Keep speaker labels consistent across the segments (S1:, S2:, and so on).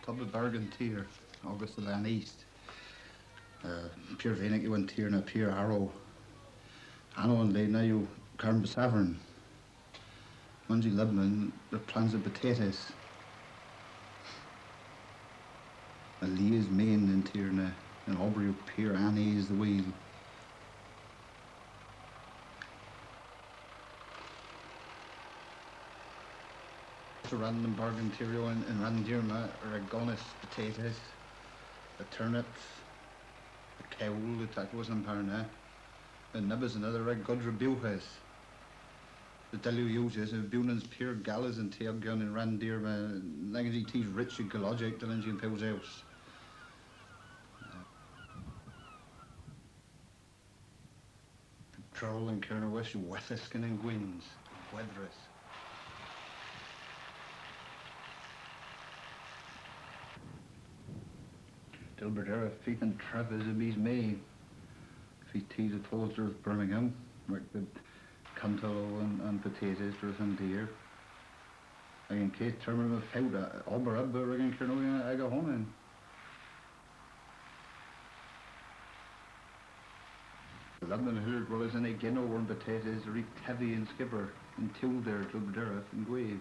S1: Tubble Bergen Tyr, August of Lan East. Pure Venik you went Tyr na Pure Arrow. Anno and Lay now you Carn Besavern. Mungy Lebanon, the plants of potatoes. A Lee is main in Tyr na and Aubrey Pure Annie is the wheel. A random bargain Tyrio in Randirma or a gonys potatoes, a turnip, a cowl, that was in Parna, and nebes another a good rebuches. The deluges of bewnans pure gallas and St.John in Randirma, Lanyon teas rich and gologow, the Lanyon Pill's house. Troll and Kernow wetheskin and gwins, gwres. Dilberdera, Feet and Travis and Mys Merth. Feet teas of Toaster of Birmingham, like the Canto and potatoes, dres and deer. Again, case terminal of Fauda, Alberabber, again, Kernow, I go home in. London Hill, well, as in a Gernewek and potatoes, reek tevy and skipper, and Tilder, Dilberdera, and gwave.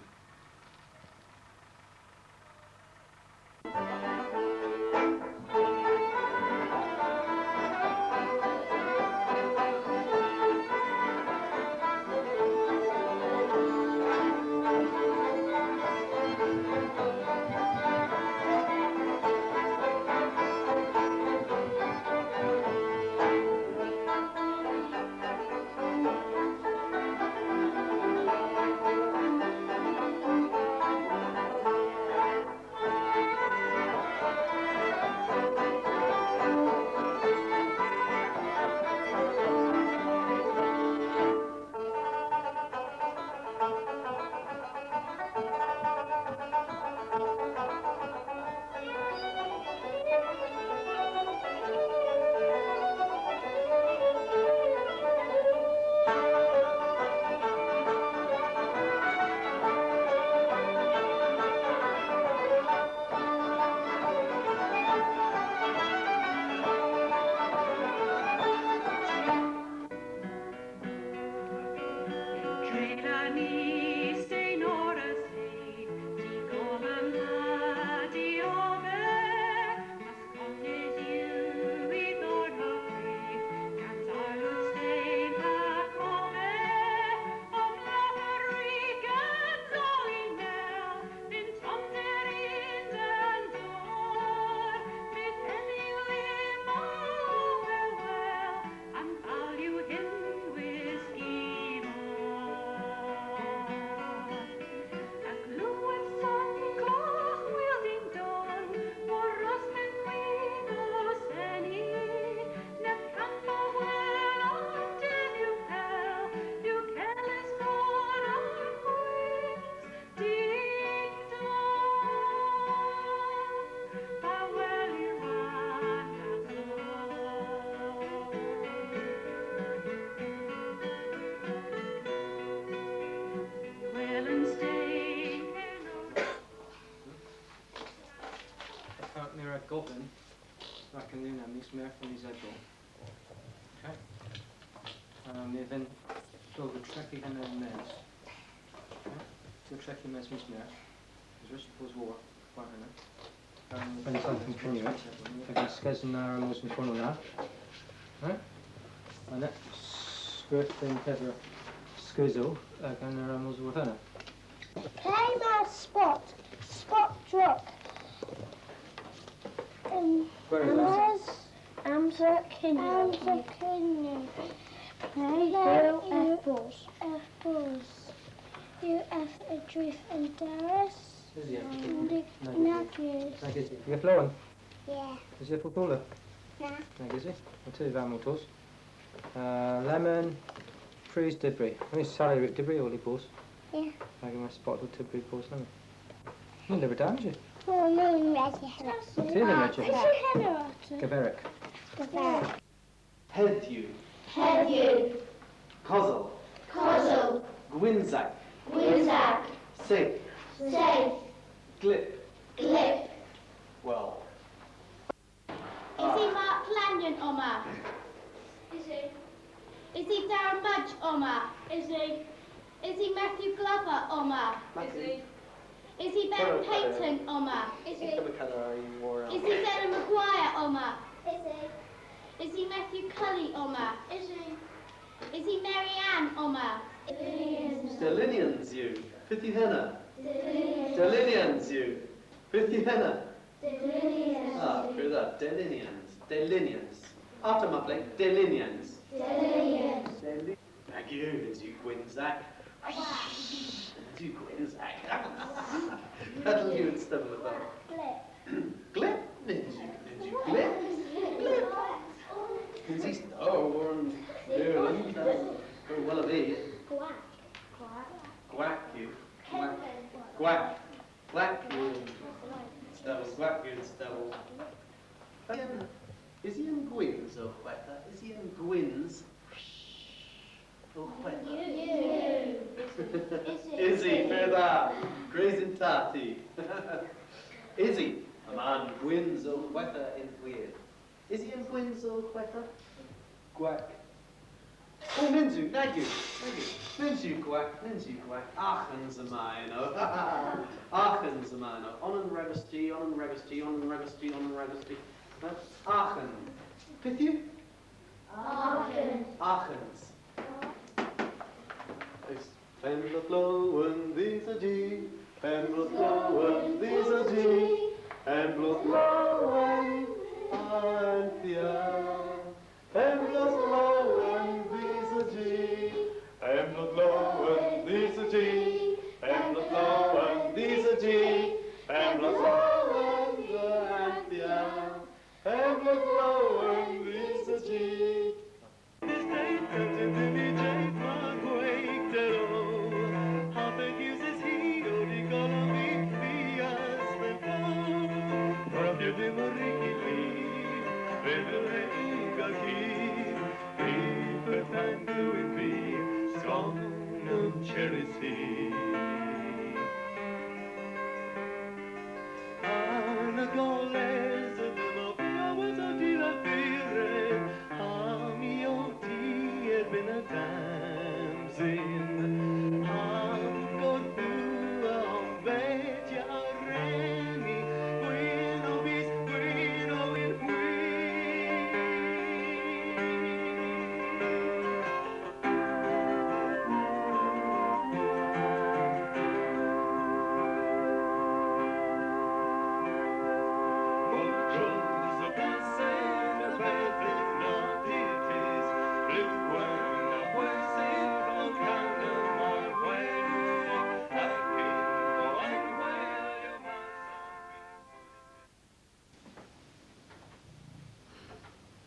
S2: Goblin, back in Lyon, Mys Merth I987. Okay. Even though the tricky and then Mys. Okay. The tricky Mys Merth. Just was war. And something Gernewek. Again, skes and narrows in Cornwall. Right? And that skirt thing cover skuzo. Again, narrows with her.
S3: Play my spot drop. Amser Kenny. Apples. You have a drift and dres.
S2: Nebes. You flowing?
S3: Yeah.
S2: Is it for taller?
S3: Nah.
S2: Is it? I'll tell you about motors. Lemon, freeze debris. I mean, salary debris all the balls.
S3: Yeah.
S2: I can spot the debris balls, lemon. You never damage it.
S3: Oh, no, Reggie.
S2: What's in the Reggie?
S3: Gernewek.
S4: Henty. Kozel. Gwinzak. Safe. Glip.
S3: Glip.
S2: Well.
S4: Is he Mark Lanyon, Oma?
S3: Is he?
S4: Is he Darren Mudge, Oma?
S3: Is he?
S4: Is he Matthew Glover, Oma?
S3: Is he?
S4: Is he Ben Payton, Oma?
S3: Is he?
S4: Is he Zena Maguire, Oma?
S3: Is he?
S4: Is he Matthew Cully, Oma?
S3: Is he?
S4: Is he Mary Ann, Oma?
S3: Is he?
S5: Stellinians, you. Fifty henna.
S3: Delinians.
S5: Stellinians, you. Fifty henna.
S3: Delinians.
S5: Ah, through that. Delinians. Delinians. After my plate, Delinians.
S3: Delinians.
S5: Thank you, as you Gwynzak. As you Gwynzak. That'll you and stumble about.
S3: Glip.
S5: Glip. Did you glip? Glip. Is he Warren Ireland? Oh, well of he.
S3: Quack.
S5: Gwack you. Gwack. Gwack you. Stubble. Gwack you and stubble. Is he in Gwyn's or Whether? Is he in Gwyn's? Or Whether?
S3: You.
S5: Is he further? Grazing Tati. Is he? A man Gwyn's or Whether in Weird. Is he in Gwyn's or Whether? Gwack. Oh, Ninju, Nagu. Ninju Gwack, Ninju Gwack. Achens am I, no. Achens am I, no. On and Registry, on and Registry, on and Registry, on and Registry. Aachen. With you?
S3: Aachen.
S5: Aachens. It's Pengelly blowen, these are G. Pengelly blowen, these are G. Pengelly blowen, Anthea. Pengelly blowen, these are G. Pengelly blowen, these are G. Pengelly blowen, these are G. Pengelly blowen, Anthea. Pengelly blowen, these are G.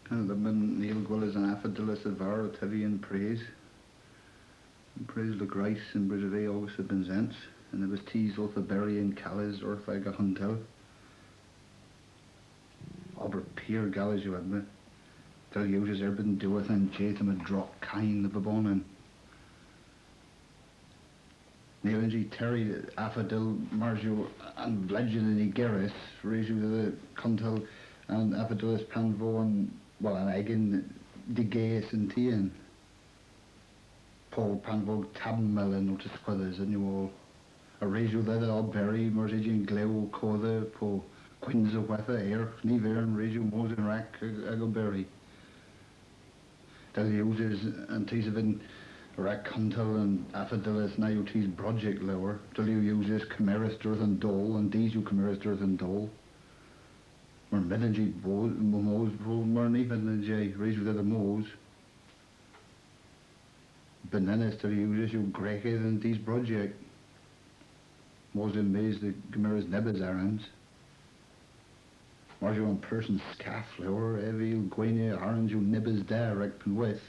S1: And the men Neil Gwillas and Affadillas of Var, tevy and praise. And praise the Grace and Bridgevay August had been zents. And there was teas off the berry and callis or like a huntel. Aber peer gallas you had me. Till you just erbin doeth and jatham a drop kind of a bonin. Neil and G Terry Affadil Marjo and Legend and Gerris raise you to the contel and Affadillas Panvo and well, and again, the gays and Tian. Paul Panvo Tabmelin or tysquedhes and you all. A ratio that all berry, Mersidian Gwelow, Cother, Po Quins of Wether, Air, Never, and ratio Mose and Rack, Berry. Del uses and teas of in Rack Contel and Affadillas, now you tease Project Lower. Del you uses Chimeras, Dirth and Dole, and these you Chimeras, Dirth and Dole. Maar midden moos maar niet met je raise with the moos. Bananas to use you Greg and these project. Moos in maze the Gmer's nebes errands. Mars you on person scaff or evil gwene orange you nebes there rec Penwith.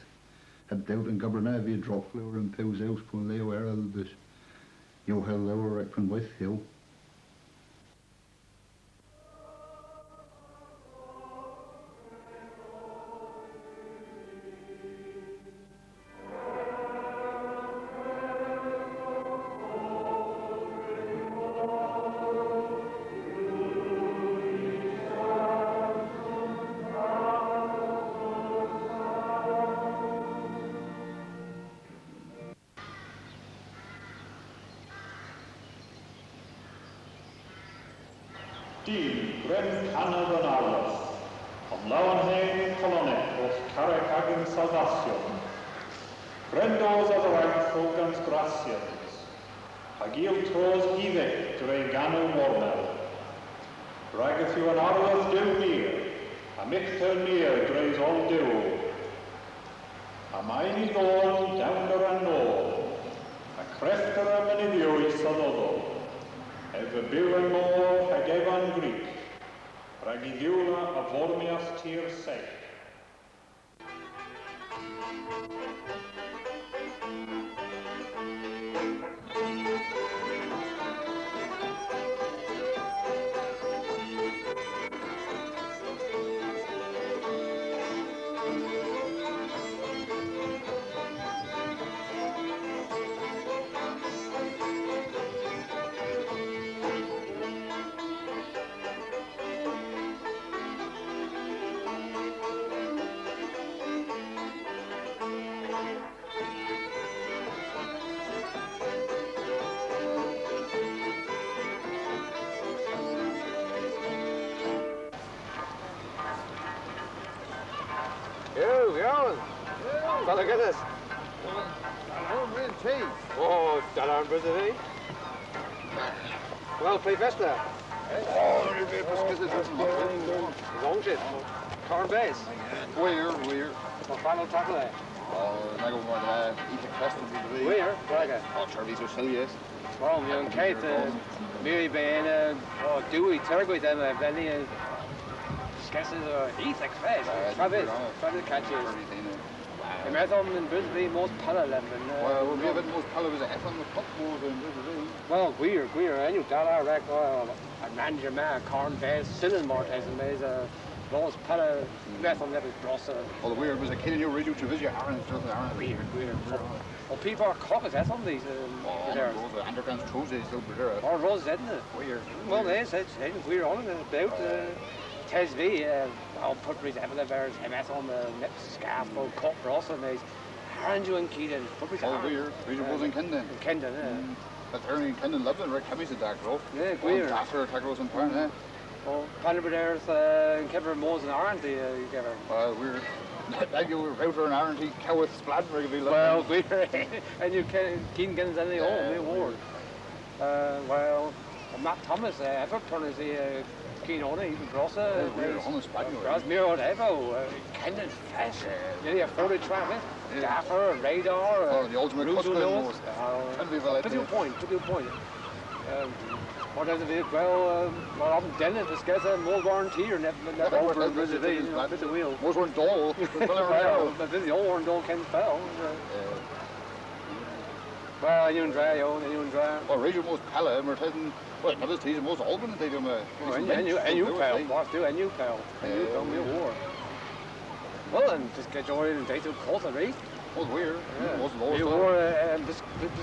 S1: Heb doubt and gubberna via drop flower and pills out pon leo erelbus. Yo hell lower rec Penwith hill.
S6: Dyn, Gren Canad yn Arlas, ond lawan hen coloneg os carec ag yn salvacion. Grendos as rhaid ffogans gracians, ag il tros gifec dre ganw mornel. Rhaid yw yn arlas dyw mir, a michter mir dreis ol dyw. A mae'n I ddôn dawner a nôl, a crefter a mynyddio I soddodol. Ef y byw yn môr ag efan Grig, rhag I ddiwla a formias tir seg.
S7: Fala Guinness.
S1: Real cheese.
S7: Oh, Dalar and Brazil. Well, play Vesta.
S1: Oh, you're good for
S7: Long shit. Corn base.
S1: Where?
S7: Well, final tackle there.
S1: Oh, I go more than eat the crust of the
S7: Where? Braga.
S1: Oh, Charlie's are silly, yes.
S7: Well, young Kate, Mary Bain, Dewey, Turgway, then, Skesses or Ethic Fest. Travis catches. The method in Brisbane, most parallel.
S1: Well, we have it most parallel as a on the cup more than Brisbane.
S7: Well, queer, and you dollar rack, a manager man, corn base, cylinder mortars, and there's a most parallel method that is gross.
S1: Well, the weird was a kid in your radio to visit Aaron,
S7: Weird. Well, people are cockers, that's on these.
S1: There. The underground trousers over there.
S7: Or Rose, isn't it?
S1: Weird.
S7: Well, there's weird on it about. Tevy, I'll put his ever-bears, MS on the nip scarf, or cut ross, and there's Haranju and Keaton, put his
S1: Oh, weird. Region was in Kendon.
S7: Kendon, yeah.
S1: But early in Kendon loved it, right? Cammy's a dark row.
S7: Yeah, weird.
S1: After attack rows in Parn, eh?
S7: Well, Panaberders, and Kevin Moles and Aren't you get
S1: Well, we're like you were router and Aren't he cowith splattered to be loved.
S7: Well, weird. And you can't get any home, they ward. Well, Matt Thomas, Everton is the keen on it, even Grosser.
S1: We're on the Spaniard.
S7: Gras Mirror Evo, Kendon Fest, nearly a 40 traffic, Gaffer, Radar,
S1: Oh, the ultimate
S7: Russo
S1: custom
S7: Nose.
S1: was.
S7: Put your point. What does it be? Well, I'm Dennis, Piscessa, more Warranty, never over Brisbane, bit the wheel.
S1: Bosorne Dole.
S7: Well, but this is the old one don't can spell. Well, you and dry.
S1: Well, region most pala, and we're taking, well, another season most Albany, they do my.
S7: And you pal, boss too, and you pal. And you tell me a war. Well, and just get your in day to culture, right?
S1: Was weird. Was
S7: You wore, and this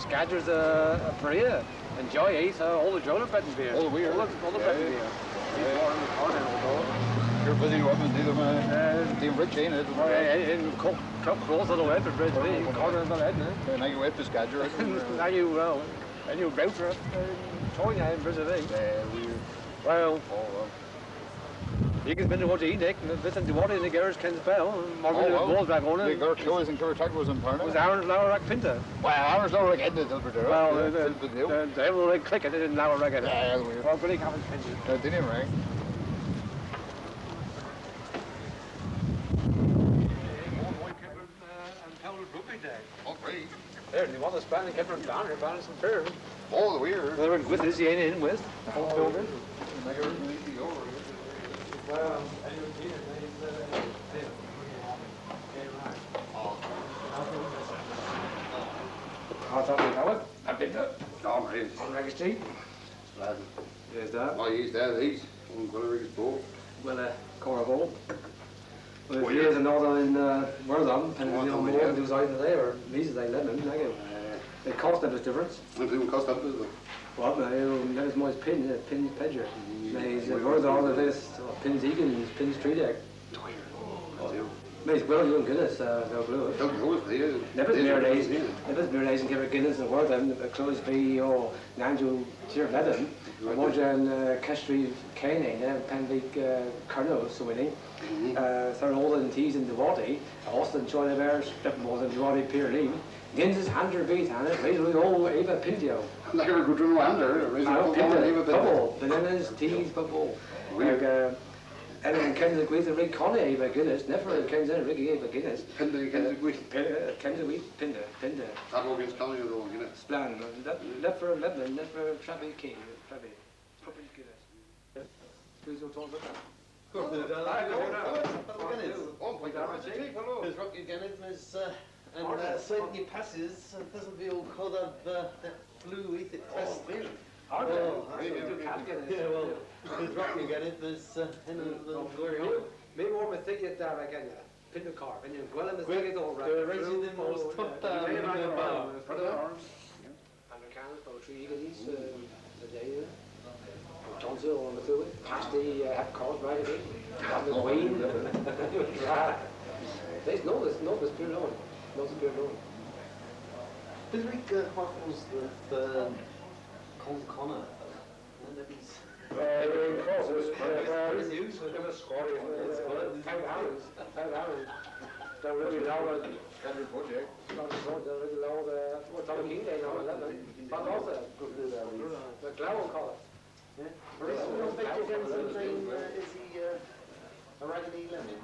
S7: gadget's a prayer. Enjoy it, all the Jonah betting beer.
S1: All weird.
S7: All the betting beer.
S1: You're busy weapons, either my team Rich ain't it?
S7: And cook rolls on the web at Brisbane, corner of the head,
S1: and now you web this gadget.
S7: Now you, and you router it, showing you in Brisbane. Well, you can spend the water Nick, and listen to what in the garage can spell. Marvin balls back on it.
S1: The girl Chloe's and Kernow was in Parna.
S7: It was Aaron's Lower Rack Pinter.
S1: Well, Aaron's Lower Rack ended over there.
S7: Well, the devil like click it in Lower Rack.
S1: Yeah, weird.
S7: Well, Billy Cavan's Pinter.
S1: Didn't right? Oh, great.
S7: There, they want to span and kept them down here, found some fair.
S1: Oh, the weird.
S7: They're in with this, he ain't in with. Well, I've been there.
S1: Oh, right.
S7: On Registry. There's that.
S1: Oh, he's there, he's on Gernewek's boat.
S7: Well, Cornwall. Well, if years and all in Wortham, and you know, more than those either there, or these they let them, they cost them this difference.
S1: It didn't cost up, does it?
S7: Well, that is more pin pedger. He's Wortham, this, pins Egan's, pins Tree Deck. Mys Merth I987, no blue. Nebes Merth I987 give a Guinness and worth them, close be or Nanjo Tier Ledden, Mojan Castry Kenny, Pengelly Kernow, so winning. Third all in teas in the body, Austin join the bears, step more than the body peer leave. Guinness Hander beat and it, raise with all Eva Pindio.
S1: Like a good Rwanda, raise
S7: Pindio, bubble, bananas, teas, bubble. En dan kennen ze weet Rick Connie even Guinness, never kennen ze Ricky even Guinness.
S1: Pinde, kennen ze
S7: Pinde.
S1: Dat ook eens kan je doen, Guinness.
S7: Splan, never Lebanon, never Trappy King, Trappy. Properly Guinness. Please don't talk about that.
S5: His rocky Guinness and slightly passes, doesn't feel caught up that flu eat it test.
S7: Yeah,
S5: well, his rocky Guinness
S7: maybe more with think it there again. Pin the car, and you gwellow the thing all right.
S5: They're raising them all top down in the bar.
S1: For the arms.
S7: And the cans, poetry, eagles, the day. Johnson on the food, past the have cars right again. On the queen. There's no spirit on. No spirit on.
S5: Did Rick Hoffman's the Connor?
S7: They're really low. Every project. They're really low. What's on the king day now? 11. But also, the gwelow colour.
S5: Yeah. Is he a raggedy lemon?